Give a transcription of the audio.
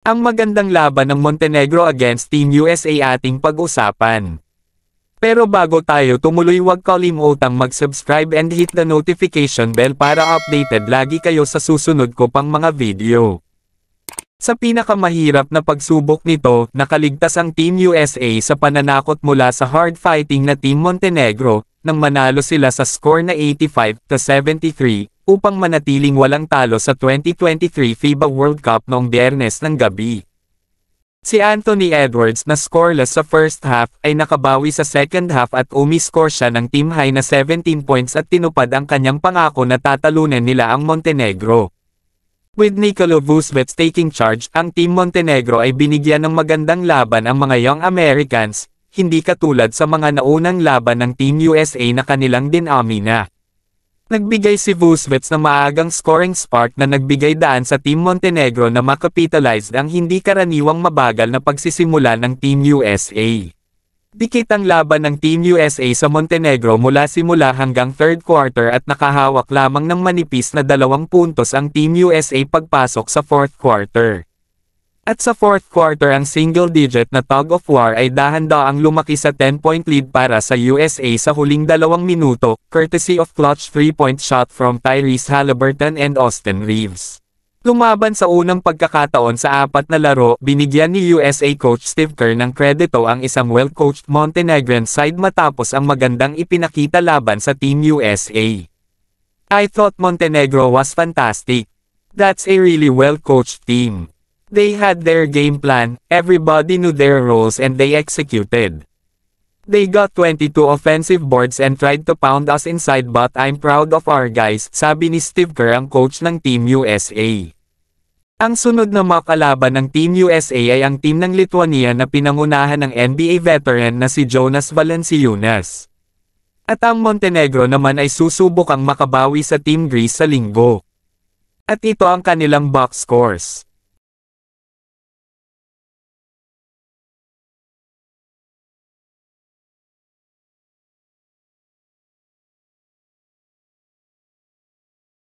Ang magandang laban ng Montenegro against Team USA ating pag-usapan. Pero bago tayo tumuloy, huwag kalimutang mag-subscribe and hit the notification bell para updated lagi kayo sa susunod ko pang mga video. Sa pinakamahirap na pagsubok nito, nakaligtas ang Team USA sa pananakot mula sa hard-fighting na Team Montenegro, nang manalo sila sa score na 85-73, upang manatiling walang talo sa 2023 FIBA World Cup noong Biyernes ng gabi. Si Anthony Edwards na scoreless sa first half ay nakabawi sa second half at umiscore siya ng team high na 17 points at tinupad ang kanyang pangako na tatalunan nila ang Montenegro. With Nikola Vucevic taking charge, ang Team Montenegro ay binigyan ng magandang laban ang mga Young Americans, hindi katulad sa mga naunang laban ng Team USA na kanilang dinamina. Nagbigay si Vucevic ng maagang scoring spark na nagbigay daan sa Team Montenegro na makapitalize ang hindi karaniwang mabagal na pagsisimula ng Team USA. Dikit ang laban ng Team USA sa Montenegro mula simula hanggang third quarter at nakahawak lamang ng manipis na 2 puntos ang Team USA pagpasok sa fourth quarter. At sa fourth quarter ang single-digit na tug of war ay dahan-daang lumaki sa 10-point lead para sa USA sa huling 2 minuto, courtesy of clutch 3-point shot from Tyrese Haliburton and Austin Reeves. Lumaban sa unang pagkakataon sa 4 na laro, binigyan ni USA coach Steve Kerr ng kredito ang isang well-coached Montenegrin side matapos ang magandang ipinakita laban sa Team USA. "I thought Montenegro was fantastic. That's a really well-coached team. They had their game plan, everybody knew their roles and they executed. They got 22 offensive boards and tried to pound us inside, but I'm proud of our guys," sabi ni Steve Kerr, ang coach ng Team USA. Ang sunod na makalaban ng Team USA ay ang team ng Lithuania na pinangunahan ng NBA veteran na si Jonas Valanciunas. At ang Montenegro naman ay susubukang makabawi sa Team Greece sa Linggo. At ito ang kanilang box scores.